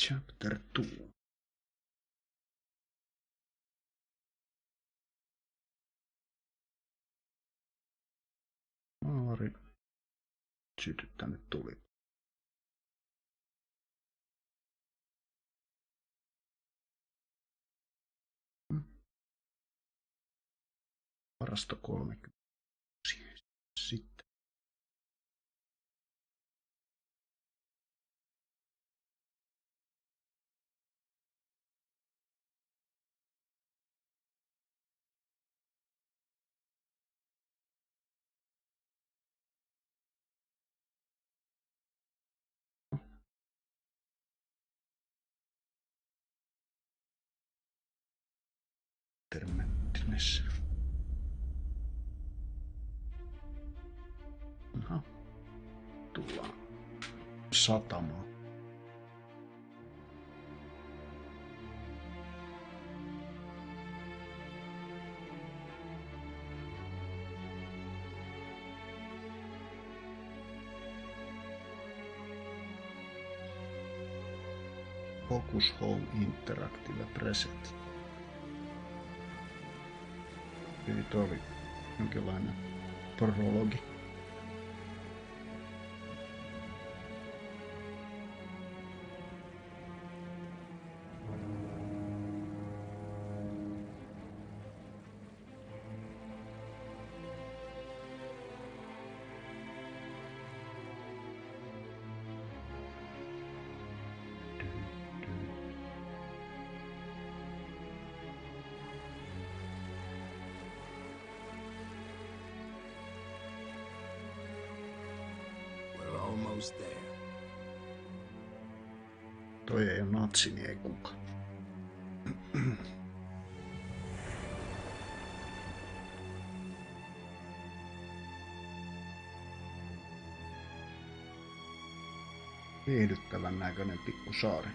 Chapter 2. Maari sytyttänyt tuli. Varasto 30. Sitten. Termettines. Aha. Tullaan Satamaan. Focus Home Interactive Present. Eli tuo oli jonkinlainen prologi. Almost there. Toi ei ole natsi, niin ei kuka. Viihdyttävän näköinen pikku saari.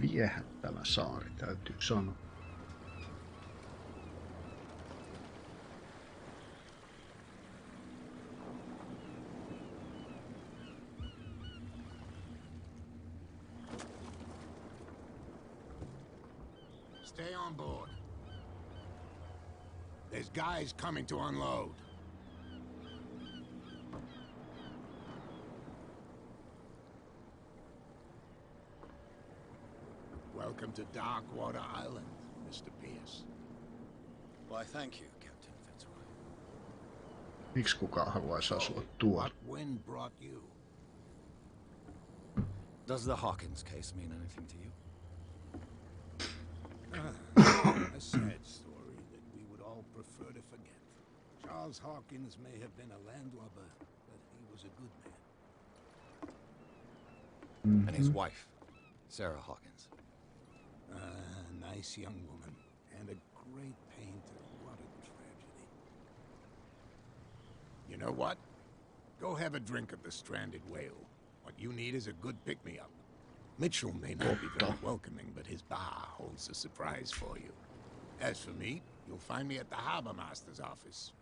Viehättävä saari, täytyy sanoa. Stay on board. There's guys coming to unload. Welcome to Darkwater Island, Mr. Pierce. Why, thank you, Captain Fitzroy. Miksi kukaan haluaisi asua tuolla? What wind brought you? Does the Hawkins case mean anything to you? A sad story that we would all prefer to forget. Charles Hawkins may have been a landlubber, but he was a good man. And his wife, Sarah Hawkins. Nice young woman, and a great painter. What a tragedy. You know what? Go have a drink at the Stranded Whale. What you need is a good pick-me-up. Mitchell may not be very welcoming, but his bar holds a surprise for you. As for me, you'll find me at the Harbor Master's office.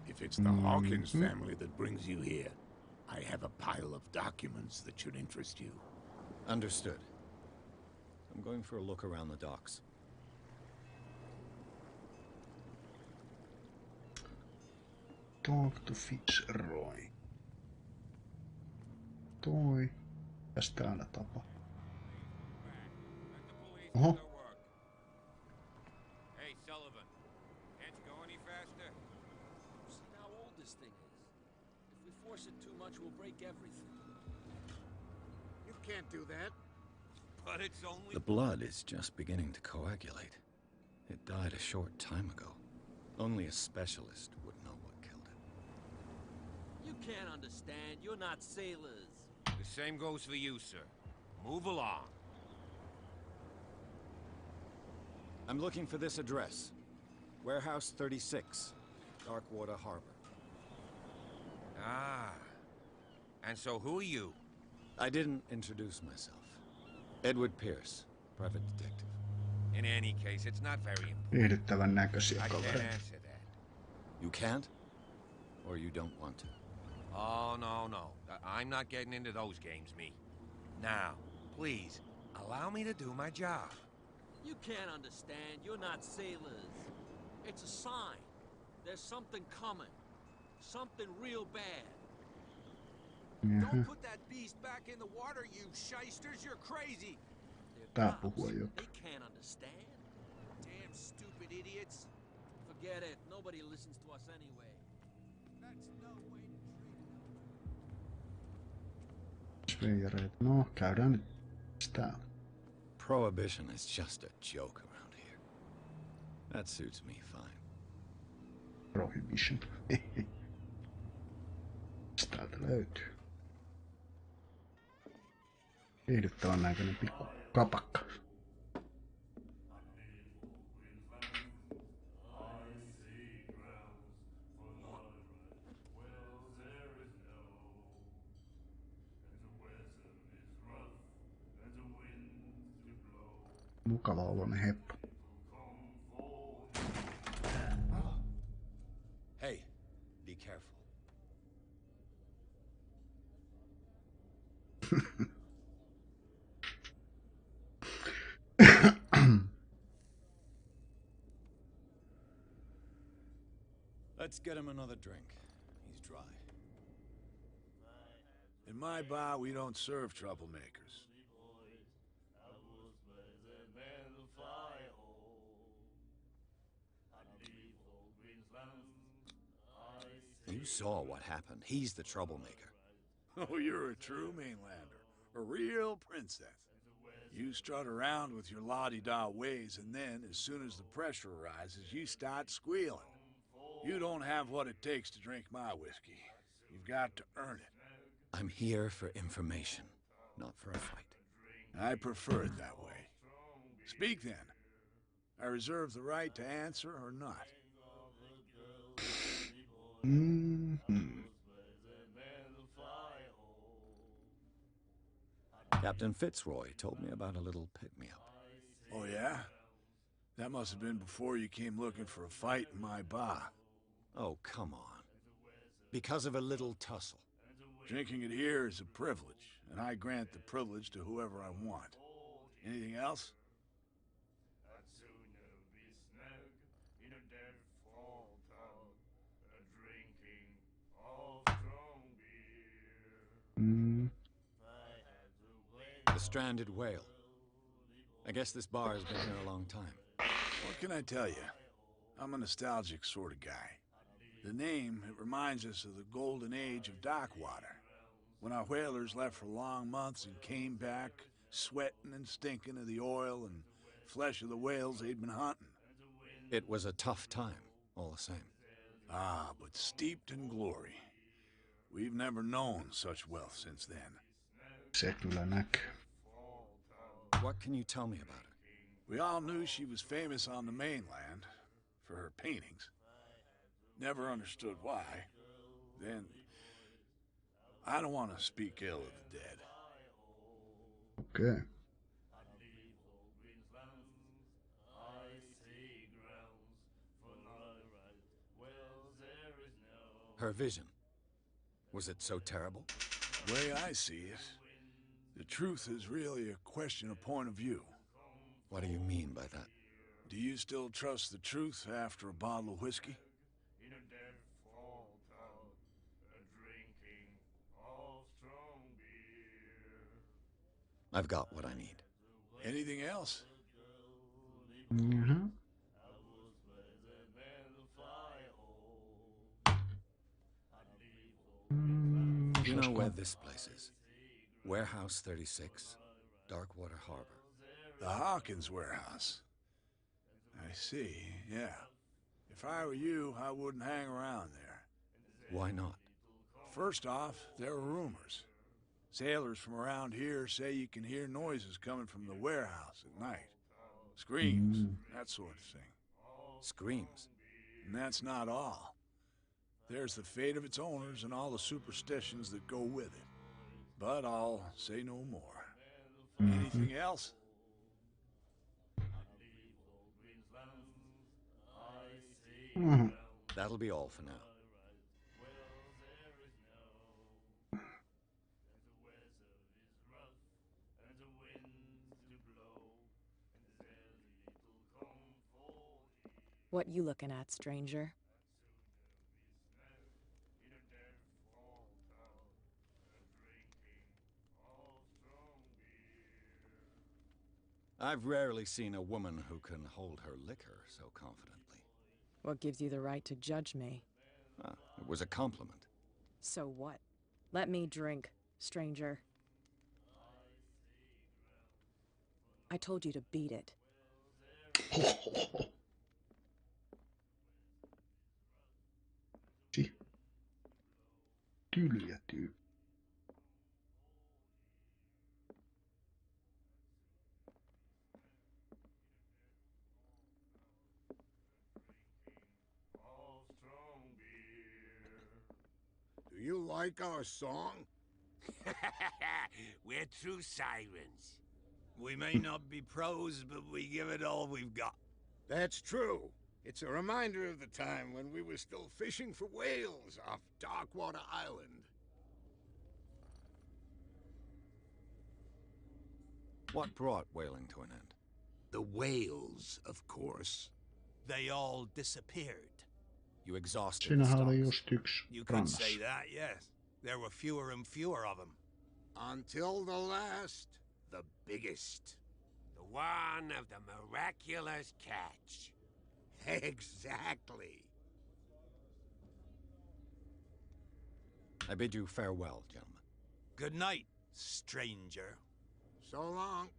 If it's the Hawkins family that brings you here, I have a pile of documents that should interest you. Understood. I'm going for a look around the docks. Talk to Fitzroy. Toi. Mitäs täällä tapahtuu? Oho. Hey, Sullivan. Can't you go any faster? See how old this thing is. If we force it too much, we'll break everything. You can't do that. But it's only... The blood is just beginning to coagulate. It died a short time ago. Only a specialist would know what killed it. You can't understand. You're not sailors. The same goes for you, sir. Move along. I'm looking for this address. Warehouse 36, Darkwater Harbor. Ah. And so who are you? I didn't introduce myself. Edward Pierce, private detective. In any case, it's not very important. Viihdyttävän näköisiä I can't kavereita. answer that. You can't? Or you don't want to? Oh, no. I'm not getting into those games, me. Now, please, allow me to do my job. You can't understand. You're not sailors. It's a sign. There's something coming. Something real bad. Don't put that beast back in the water, you shysters. You're crazy. They're Tää cops. puhuu jotain. They can't understand. Damn stupid idiots. Forget it. Nobody listens to us anyway. That's no way to treat Veijareita. No, käydään nyt sitä. Prohibition is just a joke around here. That suits me fine. Prohibition. Täältä löytyy. Viihdyttävän näköinen pikku kapakka. Mukava oloinen heppo. Hey, be careful. Let's get him another drink. He's dry. In my bar, we don't serve troublemakers. You saw what happened. He's the troublemaker. Oh, you're a true mainlander. A real princess. You strut around with your la-di-da ways, and then, as soon as the pressure arises, you start squealing. You don't have what it takes to drink my whiskey. You've got to earn it. I'm here for information, not for a fight. I prefer it that way. Speak then. I reserve the right to answer or not. Captain Fitzroy told me about a little pick-me-up. Oh, yeah? That must have been before you came looking for a fight in my bar. Oh, come on. Because of a little tussle. Drinking it here is a privilege, and I grant the privilege to whoever I want. Anything else? The Stranded Whale. I guess this bar has been here a long time. What can I tell you? I'm a nostalgic sort of guy. The name, it reminds us of the golden age of dock water, when our whalers left for long months and came back sweating and stinking of the oil and flesh of the whales they'd been hunting. It was a tough time, all the same. Ah, but steeped in glory. We've never known such wealth since then. Se kyllä näkyy. What can you tell me about her? We all knew she was famous on the mainland for her paintings. Never understood why. Then, I don't want to speak ill of the dead. Okei. Her vision. Was it so terrible? The way I see it, the truth is really a question of point of view. What do you mean by that? Do you still trust the truth after a bottle of whiskey? I've got what I need. Anything else? You know where this place is? Warehouse 36, Darkwater Harbor. The Hawkins warehouse. I see, yeah. If I were you, I wouldn't hang around there. Why not? First off, there are rumors. Sailors from around here say you can hear noises coming from the warehouse at night. Screams, that sort of thing. Screams. And that's not all. There's the fate of its owners and all the superstitions that go with it. But I'll say no more. Anything else? That'll be all for now. What you looking at, stranger? I've rarely seen a woman who can hold her liquor so confidently. What gives you the right to judge me? Ah, it was a compliment. So what? Let me drink, stranger. I told you to beat it. Tylyä tyyppi. Do you like our song? We're true sirens. We may not be pros, but we give it all we've got. That's true. It's a reminder of the time when we were still fishing for whales off Darkwater Island. What brought whaling to an end? The whales, of course. They all disappeared. You exhausted the Siinähän oli stocks. just yksi You could rannassa. say that, yes. There were fewer and fewer of them. Until the last, the biggest. The one of the miraculous catch. Exactly. I bid you farewell, gentlemen. Good night, stranger. So long.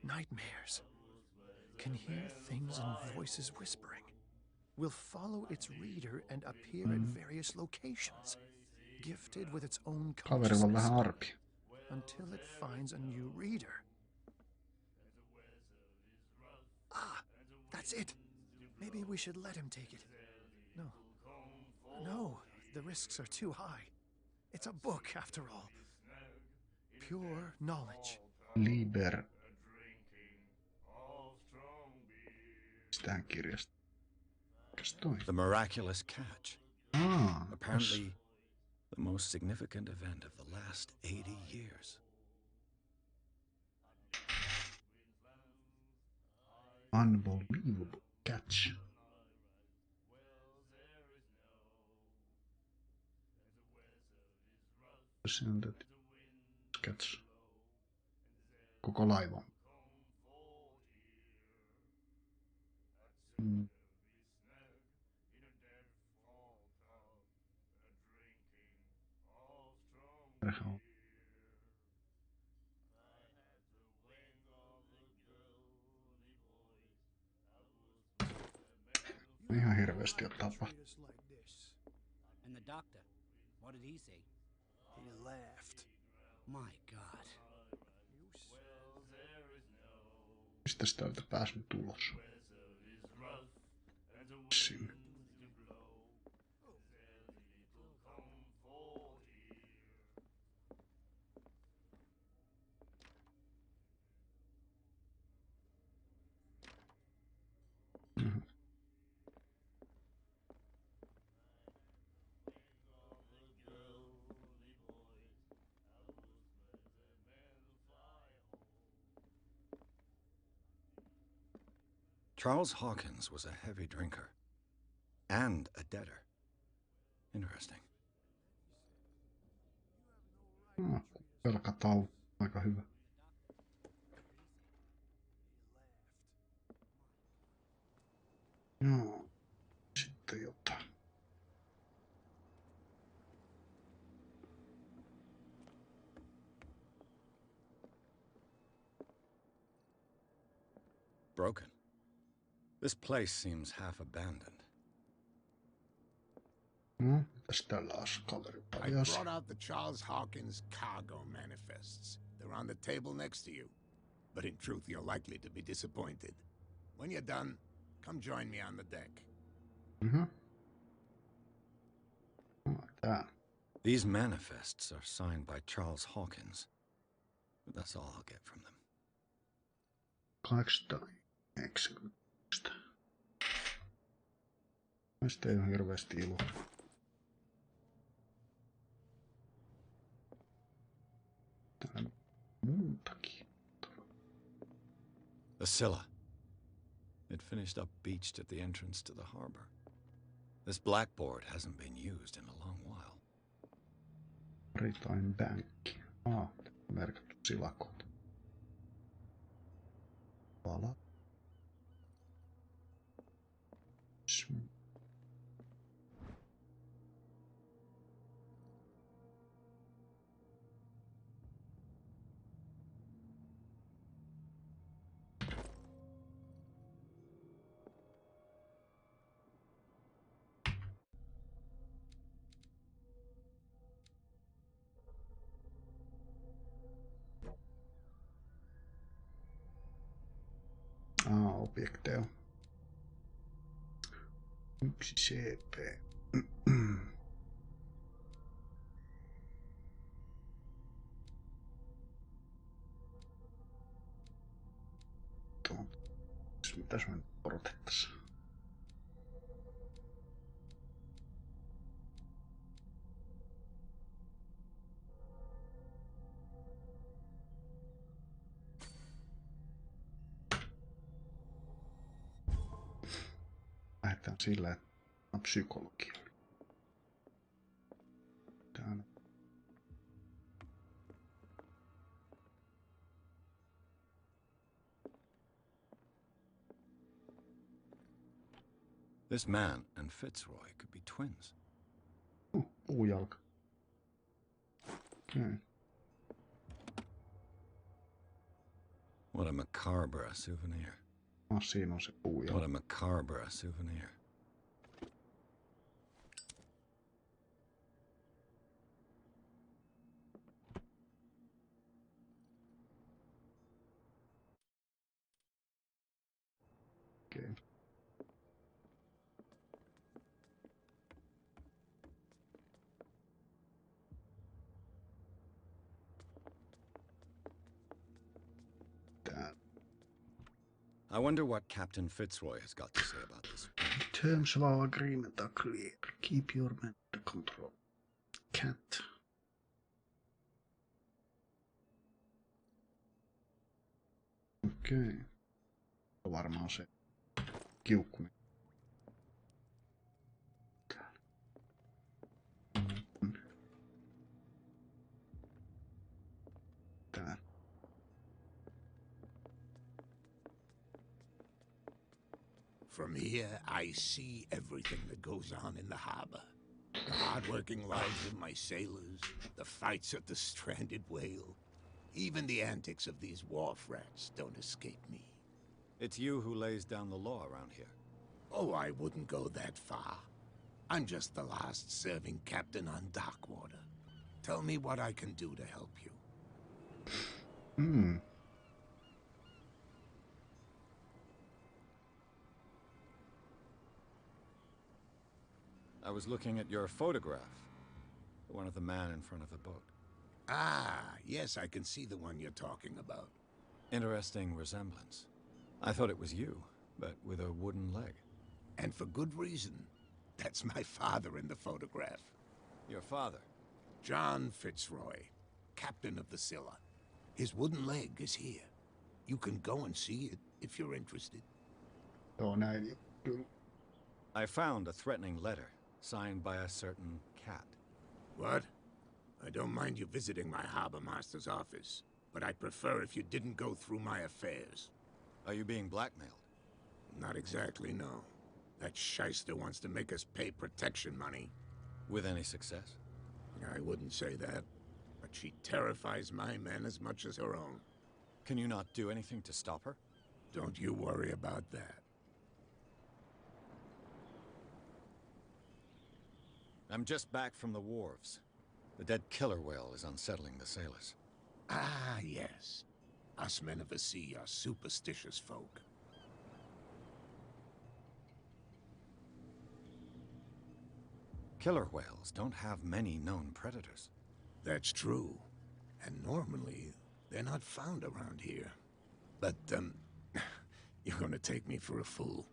Nightmares. Can hear things and voices whispering. Will follow its reader and appear at various locations, gifted with its own Kaverilla on vähän consciousness, arpi. until it finds a new reader. Ah, that's it. Maybe we should let him take it. No. No, the risks are too high. It's a book, after all. Pure knowledge. Liber. Mistähän kirjasta? Mikäs toi? The miraculous catch. Apparently, the most significant event of the last 80 years. Unbelievable catch. Se on tätä. Catch. Koko laivan. Ihan hirveästi on tapahtunut. And the doctor, what did he say? He laughed. My God. Mistä täältä pääsin tulos? Sinne. Charles Hawkins was a heavy drinker. And a debtor. Interesting. Velkatau. Aika hyvä. Joo. Sitten jotain. Broken. This place seems half abandoned. Mitäs tällä kaveri I paljasi? brought out the Charles Hawkins cargo manifests. They're on the table next to you. But in truth, you're likely to be disappointed. When you're done, Come join me on the deck. Tää. These manifests are signed by Charles Hawkins. But that's all I'll get from them. 290. Näistä ei ole hirveästi iloa. Täällä on muutakin. The Scylla. It finished up beached at the entrance to the harbor. This blackboard hasn't been used in a long while. Maritime Bank. Merkattu silakot. Pala. Objekteja. 1 CP. Mitäs me nyt odotettaisiin? Lähdetään sillä, että on psykologia. Täällä. This man and Fitzroy could be twins. Puujalka. Okay. What a macabre souvenir. Siinä on se puujalka. What a macabre souvenir. Okay. I wonder what Captain Fitzroy has got to say about this. Terms of our agreement are clear. Keep your men under control. Cat. Okei. Varmaan se kiukkunen. Täällä. From here, I see everything that goes on in the harbor. The hard-working lives of my sailors, the fights at the stranded whale. Even the antics of these wharf rats don't escape me. It's you who lays down the law around here. Oh, I wouldn't go that far. I'm just the last serving captain on Darkwater. Tell me what I can do to help you. I was looking at your photograph. The one of the man in front of the boat. Ah, yes, I can see the one you're talking about. Interesting resemblance. I thought it was you, but with a wooden leg. And for good reason. That's my father in the photograph. Your father? John Fitzroy, captain of the Scylla. His wooden leg is here. You can go and see it if you're interested. Joo, näin. Kyllä. I found a threatening letter, signed by a certain cat. What? I don't mind you visiting my harbor master's office, but I'd prefer if you didn't go through my affairs. Are you being blackmailed? Not exactly, no. That shyster wants to make us pay protection money. With any success? I wouldn't say that, but she terrifies my men as much as her own. Can you not do anything to stop her? Don't you worry about that. I'm just back from the wharves. The dead killer whale is unsettling the sailors. Ah, yes. Us men of the sea are superstitious folk. Killer whales don't have many known predators. That's true. And normally, they're not found around here. But, you're gonna take me for a fool.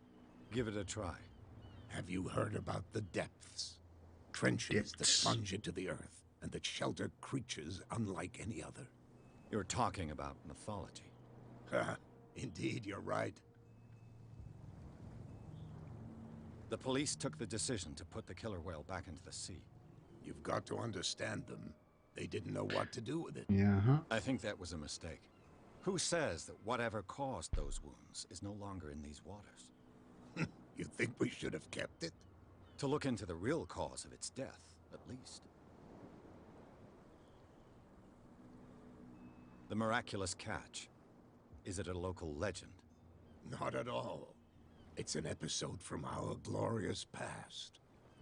Give it a try. Have you heard about the depths? Trenches that plunge into the earth, and that shelter creatures unlike any other. You're talking about mythology. Indeed, you're right. The police took the decision to put the killer whale back into the sea. You've got to understand them. They didn't know what to do with it. Jaha. I think that was a mistake. Who says that whatever caused those wounds is no longer in these waters? You think we should have kept it? To look into the real cause of its death, at least. The miraculous catch. Is it a local legend? Not at all. It's an episode from our glorious past.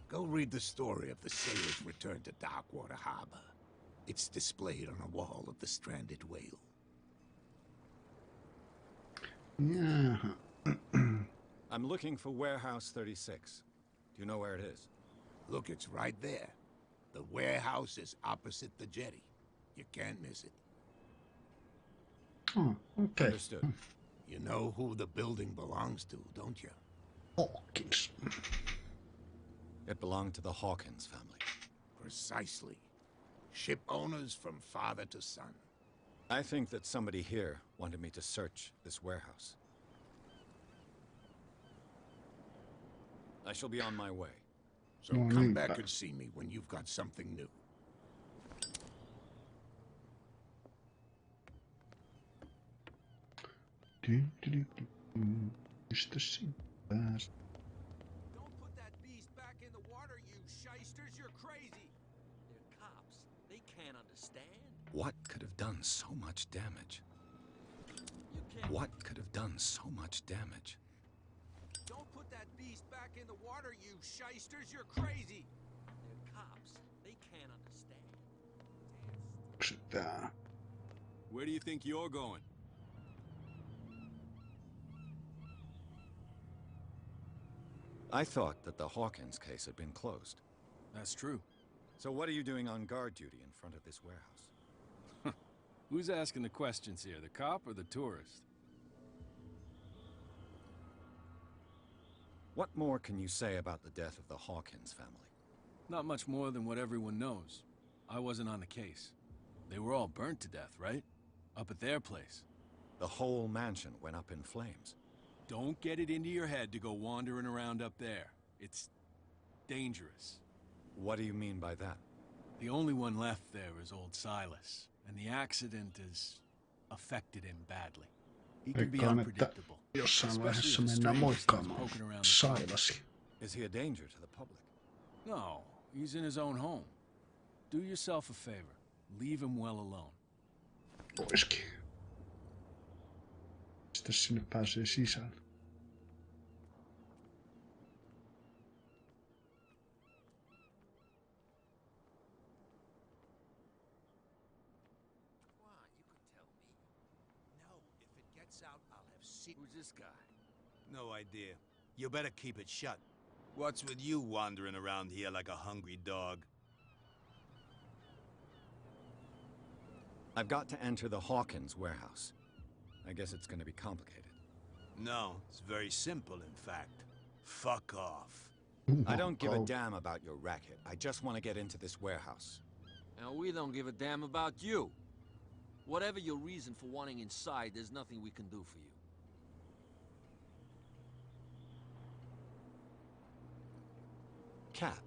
Go read the story of the sailor's return to Darkwater Harbor. It's displayed on a wall of the stranded whale. Jaha. I'm looking for Warehouse 36. Do you know where it is? Look, it's right there. The warehouse is opposite the jetty. You can't miss it. Oh, okay. Understood. You know who the building belongs to, don't you? Hawkins. It belonged to the Hawkins family. Precisely. Ship owners from father to son. I think that somebody here wanted me to search this warehouse. I shall be on my way. So come back and see me when you've got something new. Mistä sinä pääset? Don't put that beast back in the water, you shysters. You're crazy. They're cops. They can't understand. What could have done so much damage? You can't. What could have done so much damage? Don't put that beast back in the water, you shysters. You're crazy. They're cops. They can't understand. Sitä. Where do you think you're going? I thought that the Hawkins case had been closed. That's true. So what are you doing on guard duty in front of this warehouse? Who's asking the questions here, the cop or the tourist? What more can you say about the death of the Hawkins family? Not much more than what everyone knows. I wasn't on the case. They were all burnt to death, right? Up at their place. The whole mansion went up in flames. Don't get it into your head to go wandering around up there. It's dangerous. What do you mean by that? The only one left there is old Silas, and the accident has affected him badly. He can be Veikkaan, että unpredictable. jossain vaiheessa especially if the mennään stranger starts moikkaamaan poking around the corner. Sailasia. Is he a danger to the public? No, he's in his own home. Do yourself a favor. Leave him well alone. Oiskin. Sitten sinne pääsee sisälle. Come on, you can tell me. No, if it gets out, I'll have Who's this guy? No idea. You better keep it shut. What's with you wandering around here like a hungry dog? I've got to enter the Hawkins warehouse. I guess it's going to be complicated. No, it's very simple, in fact. Fuck off. I don't give a damn about your racket. I just want to get into this warehouse. And we don't give a damn about you. Whatever your reason for wanting inside, there's nothing we can do for you. Cat.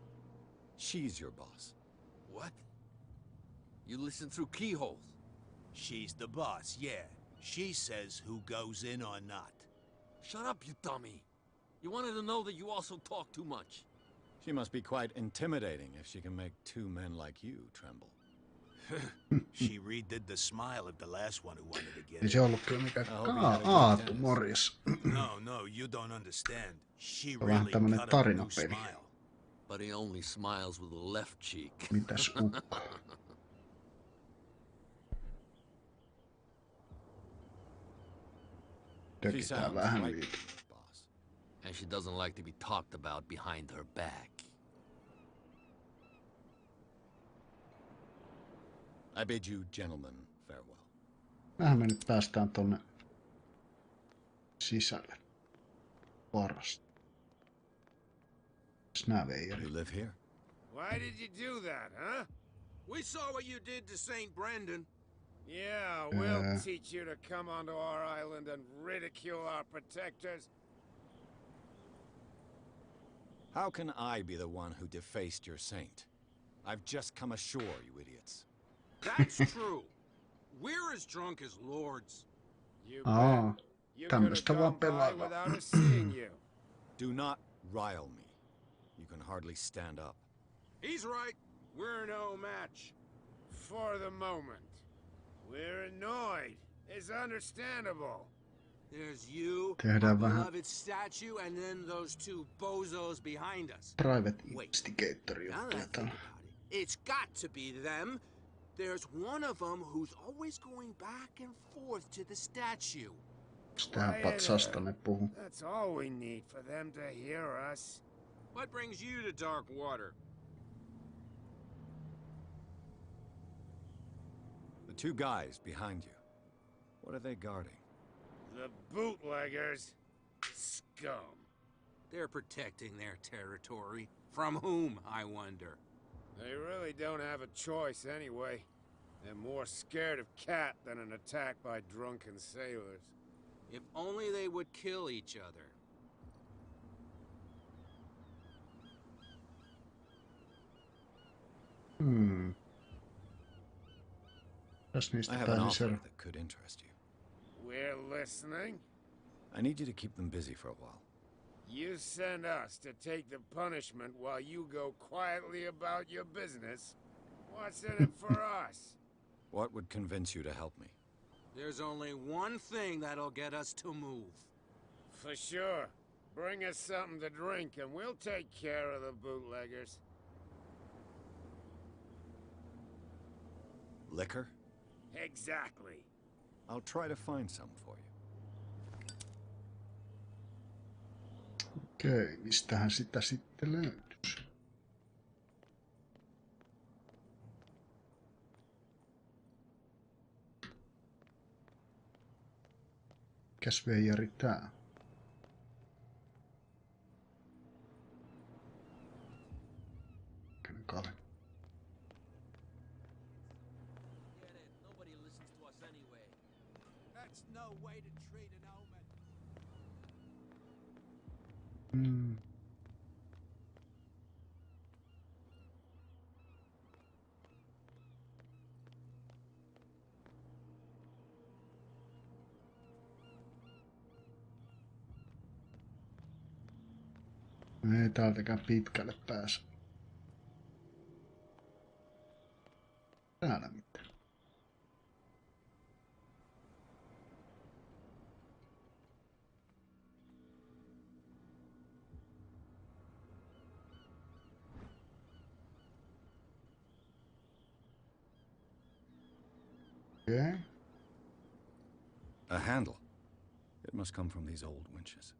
She's your boss. What? You listen through keyholes? She's the boss, yeah. She says who goes in or not. Shut up, you dummy. You wanted to know that you also talk too much. She must be quite intimidating if she can make two men like you tremble. She redid the smile at the last one who wanted to get Ei it. se ollut kyllä mikään Aatu, morjes. No, you don't understand. She Vähän really tämmönen cut up a new tarinapeli. smile. But he only smiles with the left cheek. Mitäs ukko? Tökitään vähän niitä. And she doesn't like to be talked about behind her back. I bid you gentlemen farewell. Vähän me nyt päästään tonne sisälle. Varasta. You live here? Why did you do that, huh? We saw what you did to St. Brendan. Yeah, we'll teach you to come onto our island and ridicule our protectors. How can I be the one who defaced your saint? I've just come ashore, you idiots. That's true. We're as drunk as lords. You Aa, bet. You could have tämmöstä gone vaan by pelaillaan. without us seeing you. Do not rile me. You can hardly stand up. He's right. We're no match. For the moment. We're annoyed. It's understandable. There's you, Tehdään our vähän beloved statue, and then those two bozos behind us. private investigator Now that I juttuja think about it, it's got to be them. There's one of them who's always going back and forth to the statue. Tähän patsasta ne puhuu. That's all we need for them to hear us. What brings you to dark water? The two guys behind you. What are they guarding? The bootleggers. Scum. They're protecting their territory. From whom, I wonder? They really don't have a choice anyway. They're more scared of Cat than an attack by drunken sailors. If only they would kill each other. I have an offer that could interest you. We're listening. I need you to keep them busy for a while. You send us to take the punishment while you go quietly about your business. What's in it for us? What would convince you to help me? There's only one thing that'll get us to move. For sure. Bring us something to drink and we'll take care of the bootleggers. Liquor? Exactly. I'll try to find some for you. Okei, mistähän sitä sitten löytyisi? Mikäs veijari tää? Mikäinen kaveri? Nobody listens to us anyway. That's no way to treat an omen. Ei täältäkään pitkälle pääse. Täällä mitään. Okay. A handle. It must come from these old winches.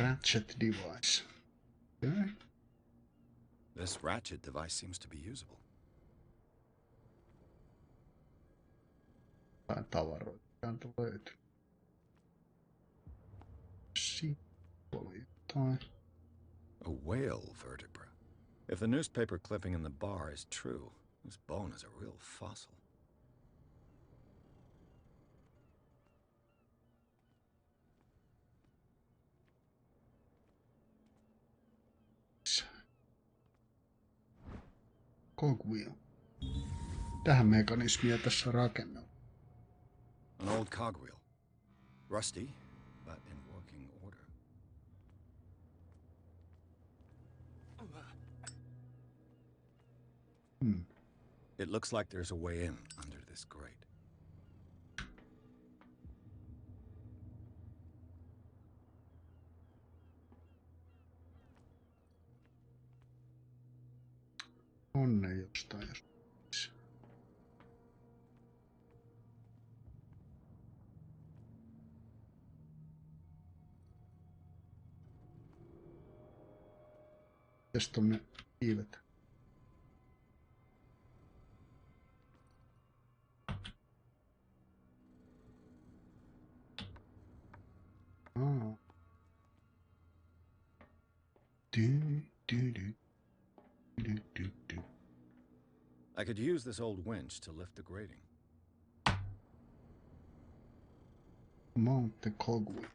Ratchet device. Okay. This ratchet device seems to be usable. Jotain tavaroita täältä löytyy. Sitten oli jotain. A whale vertebra. If the newspaper clipping in the bar is true, this bone is a real fossil. Cogwheel. Tähän mekanismia tässä rakennella. An old cogwheel. Rusty, but in working order. It looks like there's a way in under this grate. On ne jostain jos. Mites tonne hiilet? I could use this old winch to lift the grating. Mount the cogwheel.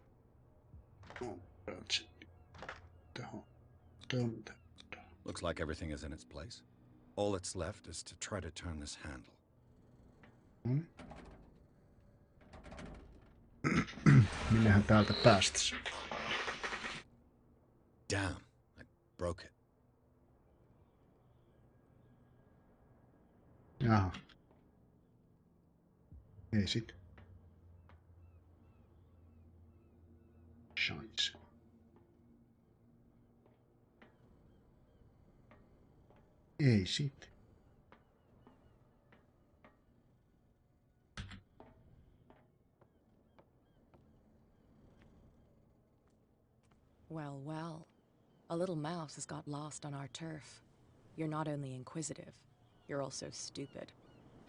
Looks like everything is in its place. All that's left is to try to turn this handle. Minnehän täältä päästäisiin? Damn, I broke it. Jaha. Ei sit. Scheisse. Ei sit. Well, well. A little mouse has got lost on our turf. You're not only inquisitive, you're also stupid.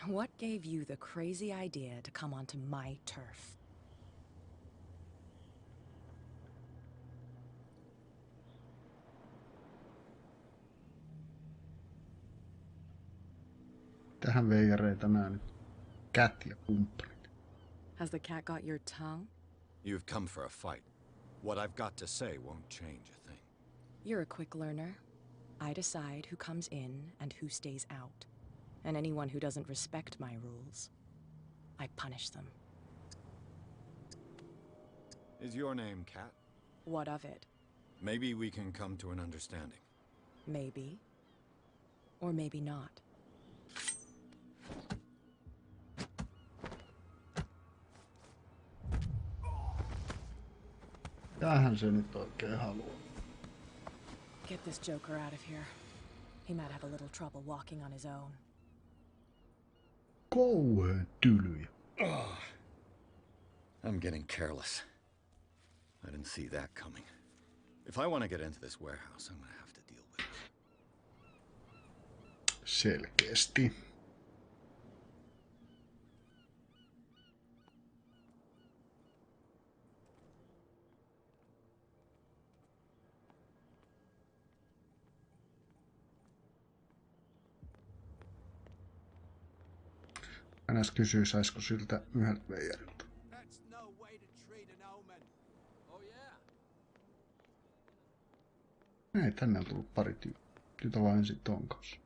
What gave you the crazy idea to come onto my turf? Tähän veijareita nää nyt. Cat ja kumppanit. Has the cat got your tongue? You've come for a fight. What I've got to say won't change a thing. You're a quick learner. I decide who comes in and who stays out. And anyone who doesn't respect my rules, I punish them. Is your name Cat? What of it? Maybe we can come to an understanding. Maybe. Or maybe not. Tähän se nyt oikein haluaa. Get this joker out of here. He might have a little trouble walking on his own. Kauhean tylyjä. Oh, I'm getting careless. I didn't see that coming. If I want to get into this warehouse, I'm gonna have to deal with it. Selkeästi. Ns kysyy, saisiko siltä yhdeltä veijarilta. Ei, tänne on tullut pari tyytä vaan ensin ton kanssa.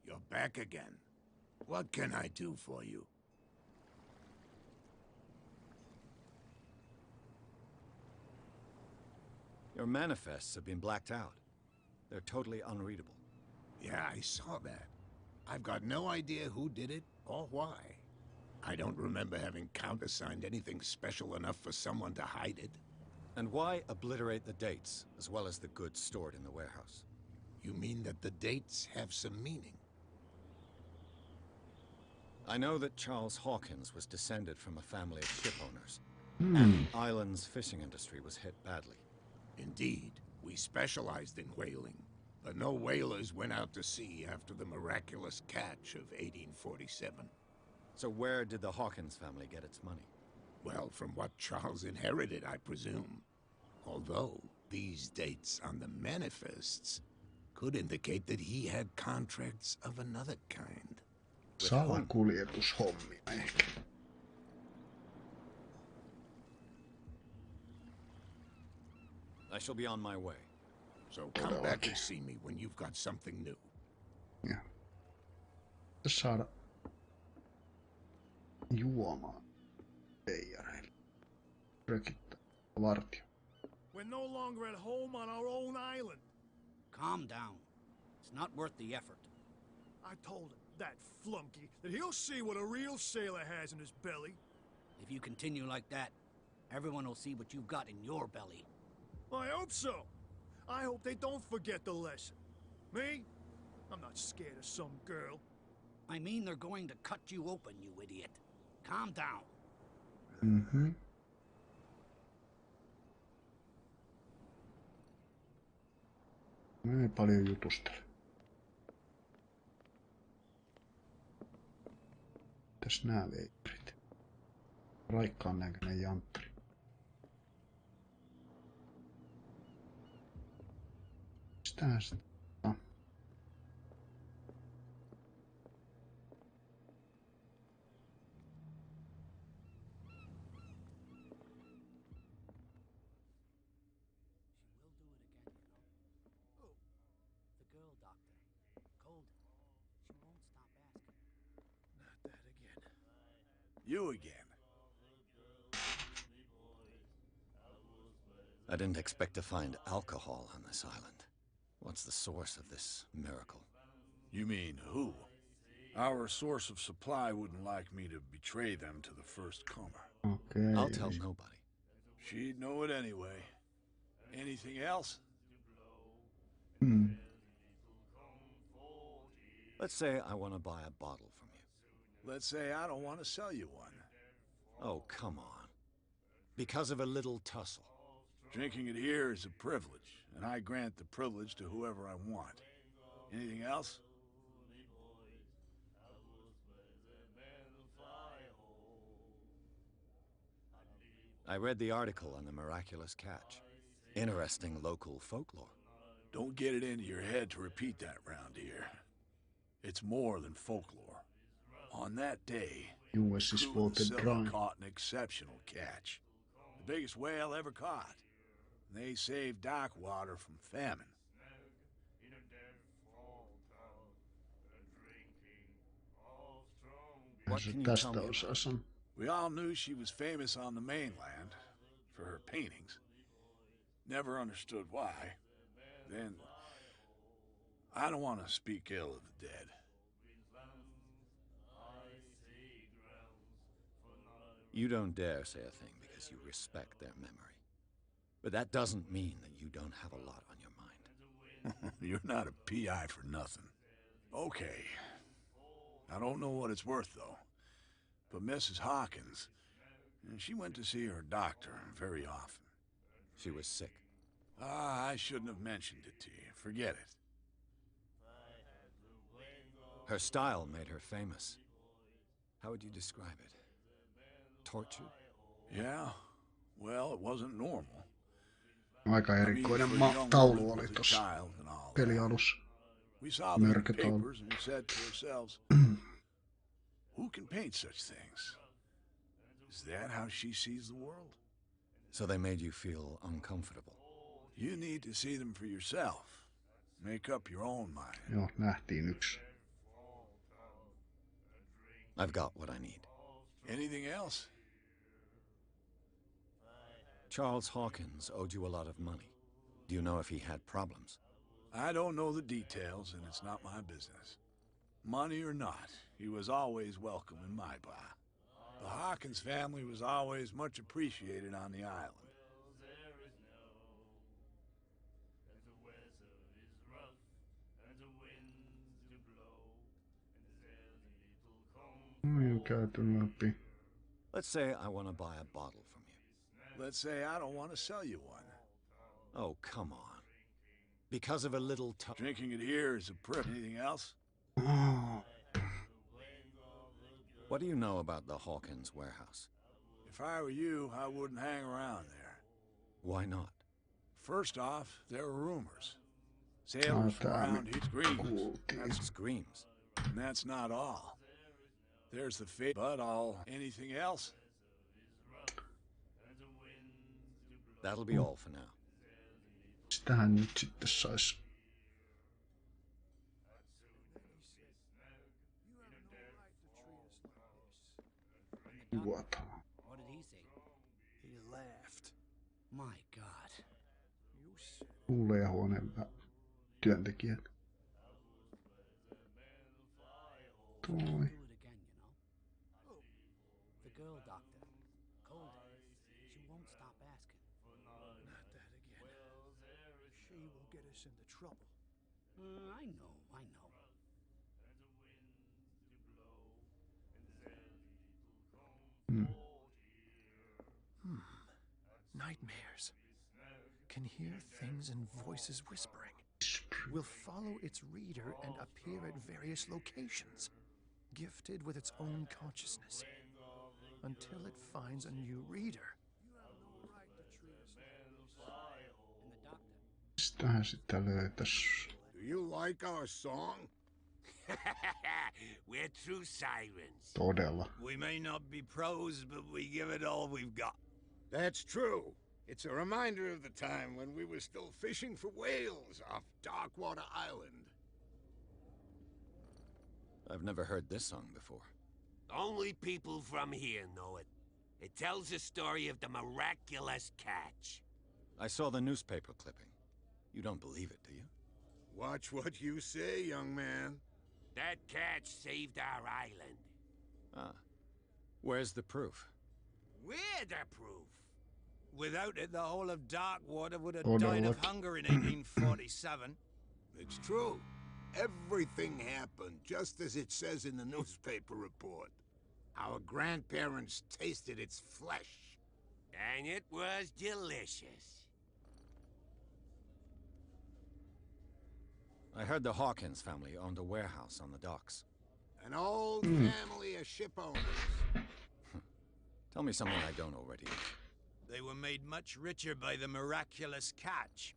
You're back again. What can I do for you? Your manifests have been blacked out. They're totally unreadable. Yeah, I saw that. I've got no idea who did it or why. I don't remember having countersigned anything special enough for someone to hide it. And why obliterate the dates, as well as the goods stored in the warehouse? You mean that the dates have some meaning? I know that Charles Hawkins was descended from a family of ship owners. And the island's fishing industry was hit badly. Indeed, we specialized in whaling, but no whalers went out to sea after the miraculous catch of 1847. So where did the Hawkins family get its money? Well, from what Charles inherited, I presume. Although, these dates on the manifests could indicate that he had contracts of another kind. Salakuljetushommia ehkä. I shall be on my way. So come back and see me when you've got something new. Ja. Saada juomaan veijareille. Rökittää vartio. We're no longer at home on our own island. Calm down. It's not worth the effort. I told him, that flunky, that he'll see what a real sailor has in his belly. If you continue like that, everyone will see what you've got in your belly. I hope so. I hope they don't forget the lesson. Me? I'm not scared of some girl. I mean they're going to cut you open, you idiot. Calm down. Mm-hmm. Mä ei paljon jutustele. Mitäs nää veipparit? Raikkaan näköinen janttari. Mistähän sitä? You again. I didn't expect to find alcohol on this island. What's the source of this miracle? You mean who? Our source of supply wouldn't like me to betray them to the first comer. Okay. I'll tell nobody. She'd know it anyway. Anything else? Let's say I want to buy a bottle from you. Let's say I don't want to sell you one. Oh, come on. Because of a little tussle. Drinking it here is a privilege, and I grant the privilege to whoever I want. Anything else? I read the article on the miraculous catch. Interesting local folklore. Don't get it into your head to repeat that round here. It's more than folklore. On that day, US is voted dry. caught an exceptional catch. The biggest whale ever caught. They saved dock water from famine. What can you tell me about Tästä We all knew she was famous on the mainland for her paintings. Never understood why. Then, I don't want to speak ill of the dead. You don't dare say a thing because you respect their memory. But that doesn't mean that you don't have a lot on your mind. You're not a PI for nothing. Okay. I don't know what it's worth, though. But Mrs. Hawkins, she went to see her doctor very often. She was sick. I shouldn't have mentioned it to you. Forget it. Her style made her famous. How would you describe it? Tortured? Yeah. Well, it wasn't normal. Aika erikoinen taulu oli tossa pelialussa. We saw them in the papers and we said to ourselves, who can paint such things? Is that how she sees the world? So they made you feel uncomfortable. You need to see them for yourself. Make up your own mind. Joo, nähtiin yksi. I've got what I need. Anything else? Charles Hawkins owed you a lot of money. Do you know if he had problems? I don't know the details, and it's not my business. Money or not, he was always welcome in my bar. The Hawkins family was always much appreciated on the island. Let's say I want to buy a bottle from you. Let's say I don't want to sell you one. Oh, come on. Because of a little Drinking it here is a privilege. Anything else? What do you know about the Hawkins warehouse? If I were you, I wouldn't hang around there. Why not? First off, there are rumors. Sailors from around here screams. That's screams. And that's not all. There's the fate, but anything else? That'll be all for now. Sitähän nyt sitten sais. Juotaan. What did he say? He laughed. My God. Huoneen työntekijät. Toi. Do it again, you know. The girl doctor. Cold. She won't stop asking. Not that again. She will get us into trouble. I know. Nightmares. Can hear things and voices whispering. will follow its reader and appear at various locations, gifted with its own consciousness, until it finds a new reader. Mistähän sitä löytäis? Do you like our song? We're true sirens. Todella. We may not be pros, but we give it all we've got. That's true. It's a reminder of the time when we were still fishing for whales off Darkwater Island. I've never heard this song before. Only people from here know it. It tells the story of the miraculous catch. I saw the newspaper clipping. You don't believe it, do you? Watch what you say, young man. That catch saved our island. Ah. Where's the proof? We're the proof. Without it, the whole of Darkwater would have died of hunger in 1847. It's true. Everything happened just as it says in the newspaper report. Our grandparents tasted its flesh. And it was delicious. I heard the Hawkins family owned a warehouse on the docks. An old family of ship owners. Tell me something I don't already know. They were made much richer by the miraculous catch.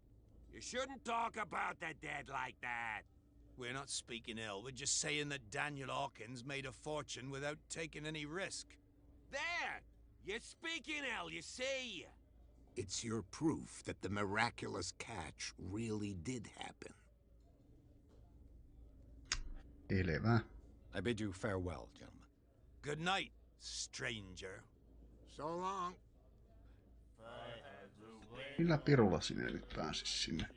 You shouldn't talk about the dead like that. We're not speaking ill, we're just saying that Daniel Hawkins made a fortune without taking any risk. There! You're speaking ill, you see? It's your proof that the miraculous catch really did happen. Selvä. I bid you farewell, gentlemen. Good night, stranger. So long. Millä pirulla sinä nyt pääsis sinne?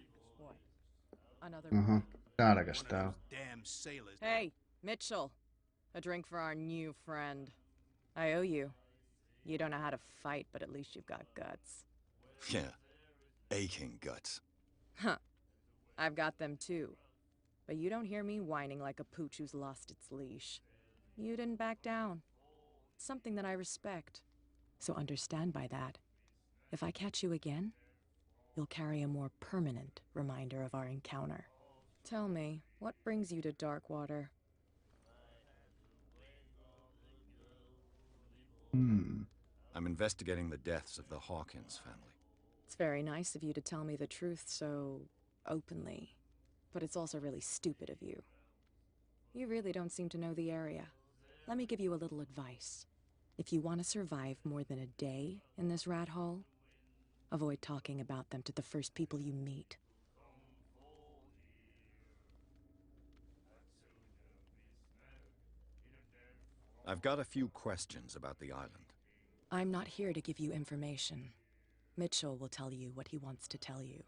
Another Täälläkäs tää on. Damn sailors. Hey, Mitchell. A drink for our new friend. I owe you. You don't know how to fight, but at least you've got guts. Yeah. Aching guts. Huh. I've got them too. But you don't hear me whining like a pooch who's lost its leash. You didn't back down. It's something that I respect. So understand by that. If I catch you again, you'll carry a more permanent reminder of our encounter. Tell me, what brings you to Darkwater? I'm investigating the deaths of the Hawkins family. It's very nice of you to tell me the truth so openly. But it's also really stupid of you. You really don't seem to know the area. Let me give you a little advice. If you want to survive more than a day in this rat hole, avoid talking about them to the first people you meet. I've got a few questions about the island. I'm not here to give you information. Mitchell will tell you what he wants to tell you.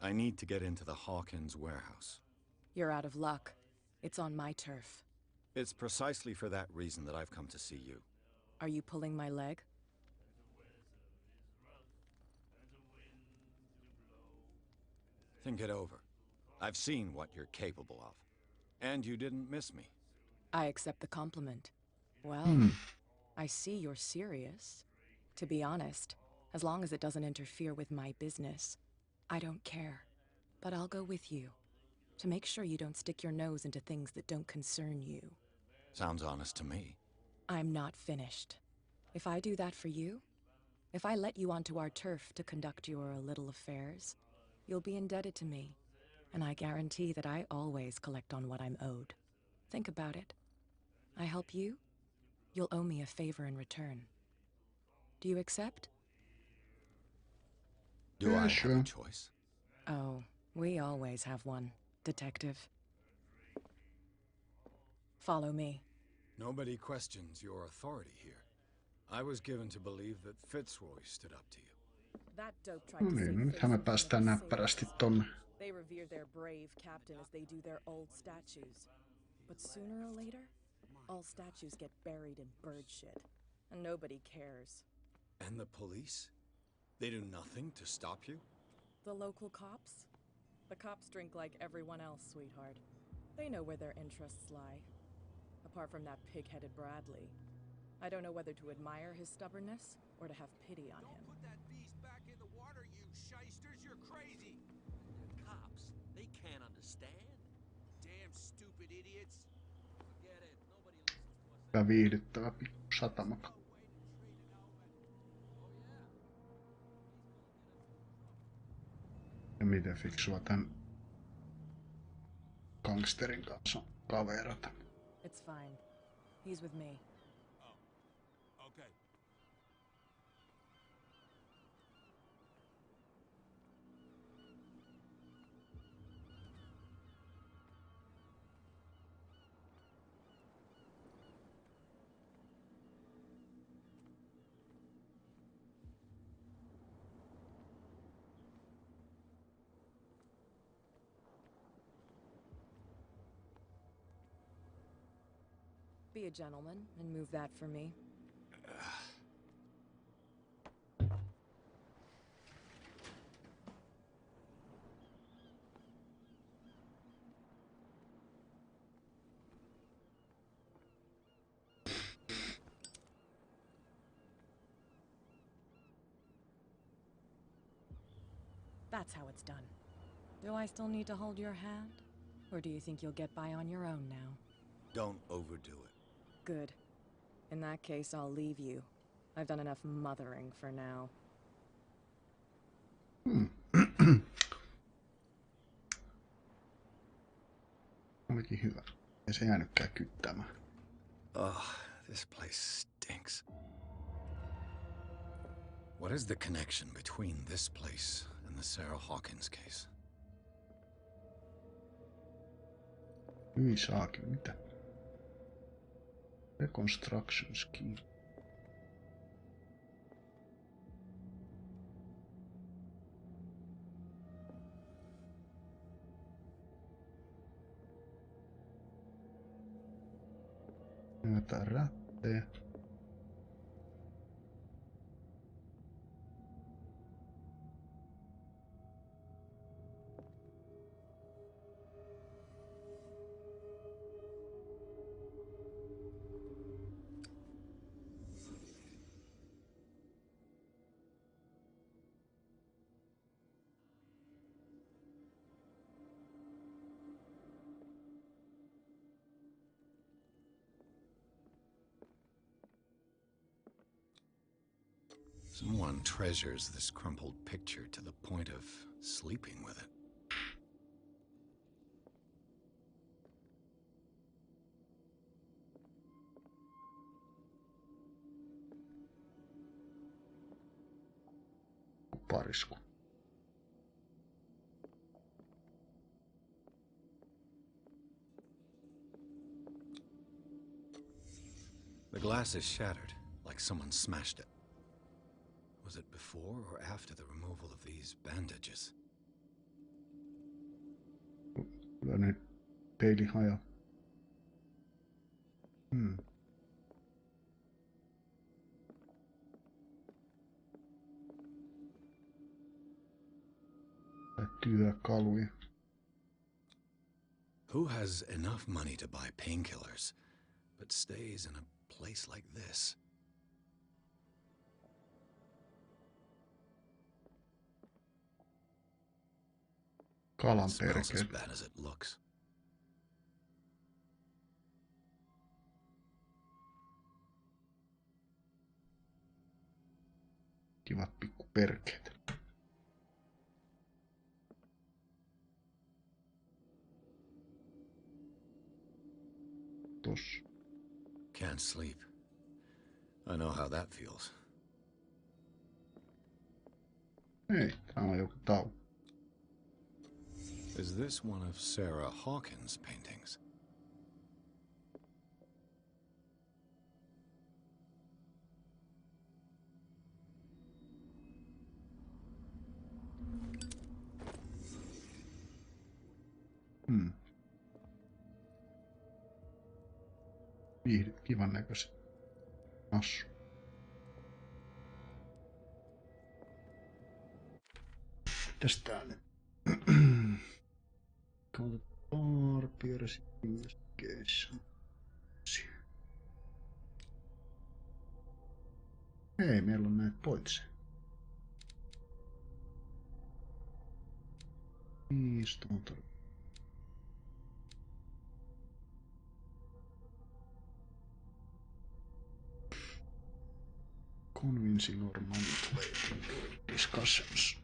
I need to get into the Hawkins warehouse. You're out of luck. It's on my turf. It's precisely for that reason that I've come to see you. Are you pulling my leg? Think it over. I've seen what you're capable of. And you didn't miss me. I accept the compliment. Well, I see you're serious. To be honest, as long as it doesn't interfere with my business, I don't care. But I'll go with you, to make sure you don't stick your nose into things that don't concern you. Sounds honest to me. I'm not finished. If I do that for you, if I let you onto our turf to conduct your little affairs, you'll be indebted to me, and I guarantee that I always collect on what I'm owed. Think about it. I help you, you'll owe me a favor in return. Do you accept? Do I have a choice? Oh, we always have one, Detective. Follow me. Nobody questions your authority here. I was given to believe that Fitzroy stood up to you. That dope tried No to niin, save no nythän me face päästään in the näppärästi sailors. tonne. They revere their brave captain as they do their old statues. But sooner or later, all statues get buried in bird shit. And nobody cares. And the police? They do nothing to stop you? The local cops? The cops drink like everyone else, sweetheart. They know where their interests lie. Apart from that pig-headed Bradley. I don't know whether to admire his stubbornness or to have pity on him. Put that beast back in the water, you shysters! You're crazy! They're cops. They can't understand. Damn stupid idiots! Forget it. Nobody listens to us. Ja viihdyttävä pikku satama. Ja miten fiksua tän gangsterin kanssa on kaverata. It's fine. He's with me. Okay. Be a gentleman and move that for me. That's how it's done. Do I still need to hold your hand? Or do you think you'll get by on your own now? Don't overdo it. Good. In that case, I'll leave you. I've done enough mothering for now. Olikin hyvä. Ei se jäänytkään kyttämään. Oh, this place stinks. What is the connection between this place and the Sarah Hawkins case? Hyi saakin, mitä? Reconstruction scheme. Jotain rättejä. Someone treasures this crumpled picture to the point of sleeping with it. Parisku. The glass is shattered, like someone smashed it. Was it before or after the removal of these bandages? Kyllä ne peili hajoaa. Työkaluja. Who has enough money to buy painkillers, but stays in a place like this? Kalan It smells as perkele. bad as it looks. Kivat pikku perkeet. Tossa. Can't sleep. I know how that feels. Ei, tää on joku tau. Is this one of Sarah Hawkins' paintings? Kivan näköiset. Assu. Mitäs tää nyt? Barbear's investigation. Hei, meillä on näitä poitse. 5 tuota. Convincing or manipulating discussions.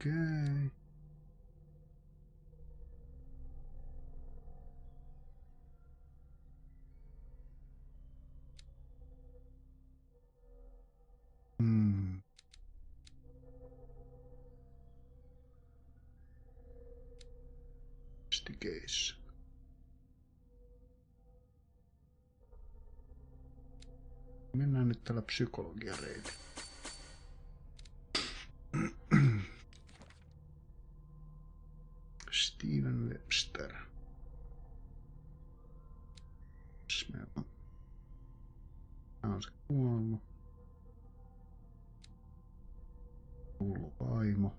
Okay. Investigation. Mennään nyt tällä psykologiareitillä. Steven Webster. Tää on se kuollut. Hullu vaimo.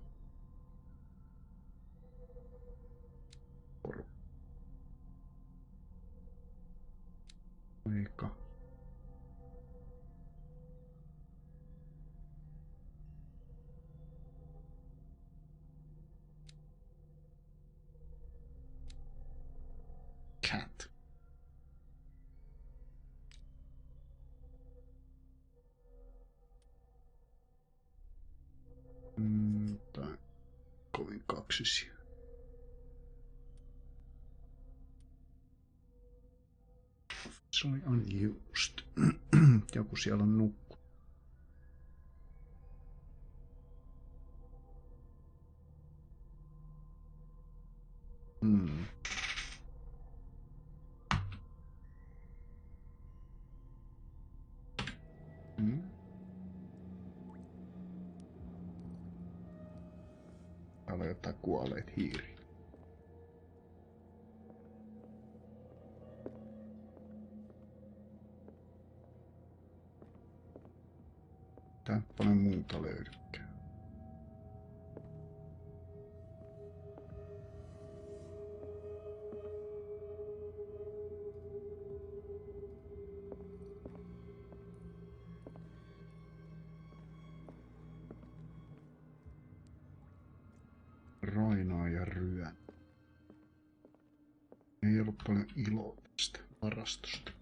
Poika. Cat. Tai kovin kaksisia. Se oli unused. Joku siellä on nukku. Täällä on jotain kuolleet hiiriä. Tää paljon muuta löydykään. Roinaa ja ryön. Ei ollut paljon iloa tästä varastosta.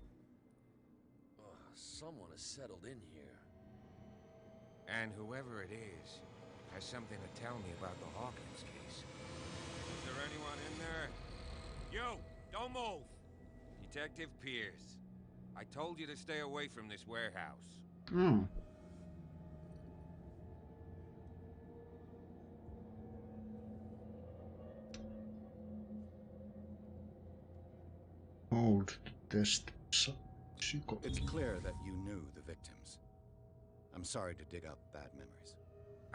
Someone has settled in here. And whoever it is has something to tell me about the Hawkins case. Is there anyone in there? You! Don't move! Detective Pierce. I told you to stay away from this warehouse. Hold test. It's clear that you knew the victims. I'm sorry to dig up bad memories.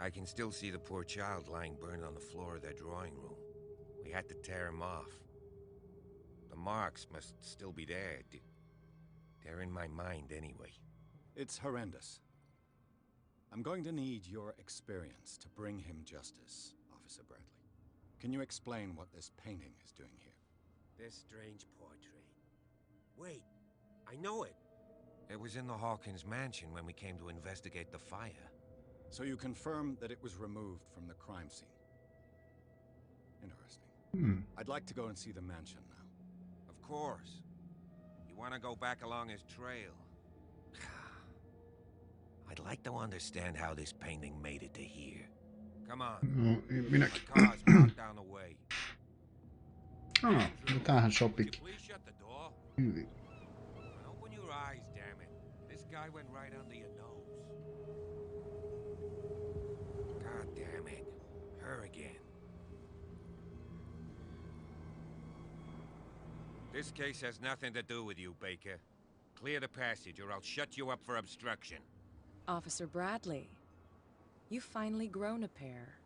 I can still see the poor child lying burned on the floor of their drawing room. We had to tear him off. The marks must still be there. They're in my mind anyway. It's horrendous. I'm going to need your experience to bring him justice, Officer Bradley. Can you explain what this painting is doing here? This strange portrait. Wait, I know it. It was in the Hawkins mansion when we came to investigate the fire. So you confirm that it was removed from the crime scene. Interesting. I'd like to go and see the mansion now. Of course. You want to go back along his trail? I'd like to understand how this painting made it to here. Come on. Minäkin. The car's parked down the way. No tämähän sopikin. Please shut the door. Hyvin. Open your eyes, damn it. This guy went right under your nose. God damn it. Her again. This case has nothing to do with you, Baker. Clear the passage or I'll shut you up for obstruction. Officer Bradley, you've finally grown a pair.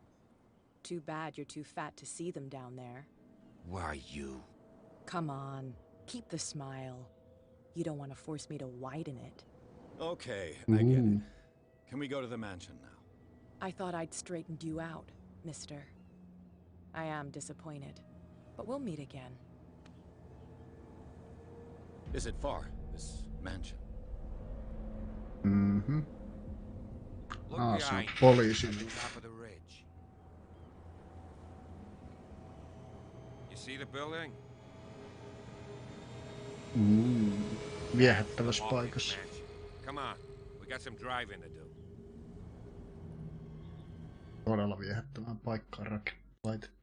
Too bad you're too fat to see them down there. Why you? Come on, keep the smile. You don't want to force me to widen it. Okay, I get it. Can we go to the mansion now? I thought I'd straightened you out. mister. I am disappointed, but we'll meet again. Is it far, this mansion? Mm-hmm. Look Ah, se on behind you, poliisi. at the top of the ridge. You see the building? Viehättävässä Hawkins paikassa. mansion. Come on, we got some driving to do. Todella viehättävään paikkaan laitettu.